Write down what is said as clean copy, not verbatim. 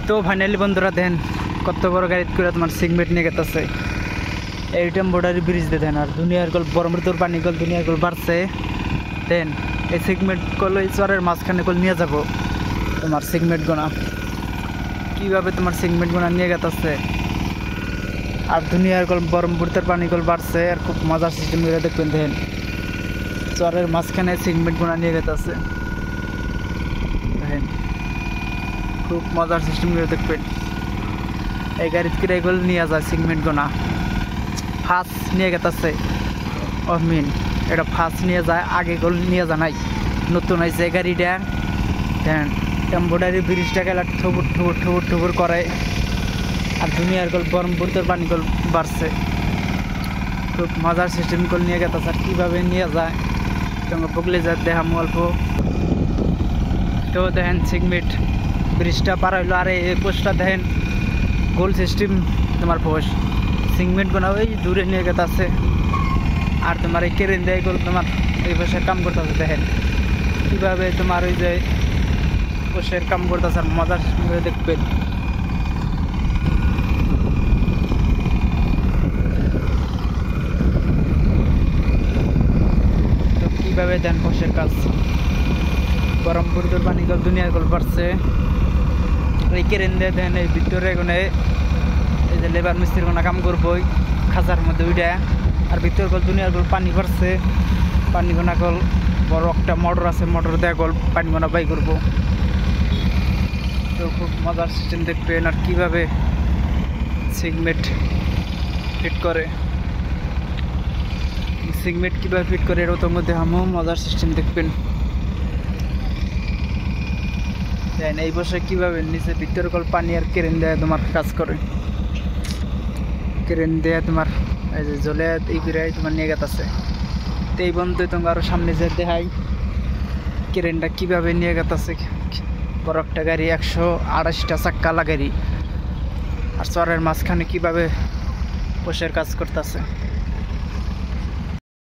তো ফাইনালি বন্ধুরা দেন কত বড় গাড়ি করে তোমার সিগমেন্ট নিয়ে গেতেছে এইটাম বর্ডারি ব্রিজ দিয়ে দেন আর দুনিয়ার গল ব্রহ্মপুত্র পানি গল দুনিয়ার গল বাড়ছে দেন এই সিগমেন্ট গল এই চরের মাঝখানে গল নিয়ে যাব তোমার সিগমেন্ট গোনা কীভাবে তোমার সিগমেন্ট গোনা নিয়ে গেতেছে আর দুনিয়ার গল ব্রহ্মপুত্রের পানি গল বাড়ছে আর খুব মজার সিস্টেম করে দেখবেন দেন চরের মাঝখানে সিগমেন্ট গোনা নিয়ে গেতেছে দেখেন খুব মজার সিস্টেম করে দেখবেন এই গাড়িতে করে এগুলো নিয়ে যায় সিগমেন্ট গোনা ফার্স্ট নিয়ে গেতেছে ও মিন এটা ফার্স্ট নিয়ে যায় আগে গোল নিয়ে যা নাই নতুন হয়েছে গাড়িটা দেন এম্বয়ডারি ব্রিজটা গেলে ঠুবুর ঠুবুর ঠুবুর ঠুবুর করে আর দুনিয়ার গোল ব্রহ্মপুত্রের পানি গোল বাড়ছে খুব মজার সিস্টেম গোল নিয়ে গেতেছে আর কীভাবে নিয়ে যায় তোমার বগলে যায় দেখাম অল্প তো দেখেন সিগমেন্ট ব্রিজটা পার হইলো আর এই পোস্টটা দেখেন গোল সিস্টেম তোমার পোস্ট সিগমেন্ট গোনা ওই দূরে নিয়ে গেছে আর তোমার এই কেরেন দেয় গোল তোমার এই পোস্টের কাম করতেছে দেখেন কীভাবে তোমার ওই যে পোস্টের কাম করতেছে আর মজার সিস্টেম করে দেখবেন তো কীভাবে দেন পোস্টের কাজ ব্রহ্মপুত্রের পানি গল দুনিয়ার গল বাড়ছে এই কেরেন দিয়ে দেন এই ভিতরে কোনে এই যে লেবার মিস্ত্রির কোনো কাম করবো খাঁচার মধ্যে উইটা আর ভিতর গল দুনিয়ার গল পানি বাড়ছে পানি গোনা গল বড় একটা মোটর আছে মোটর দেওয়া গল পানি গোনা বাই করবো তো খুব মজার সিস্টেম দেখবেন আর কীভাবে সিগমেন্ট ফিট করে সিগমেন্ট কীভাবে ফিট করে এর মধ্যে আমিও মজার সিস্টেম দেখবেন এই বসে কীভাবে নিচে ভিতরে কল পানি আর কেরেন দেয় তোমার কাজ করে কেরেন দেয়া তোমার এই যে জলে এই বিরাই তোমার নিয়ে গেছে তো এই বন্ধু তোমার আরও সামনে যে দেখাই কেরেনটা কীভাবে নিয়ে গেছে বড় একটা গাড়ি 128টা চাক্কালা গাড়ি আর চরের মাঝখানে কীভাবে বসের কাজ করতেছে।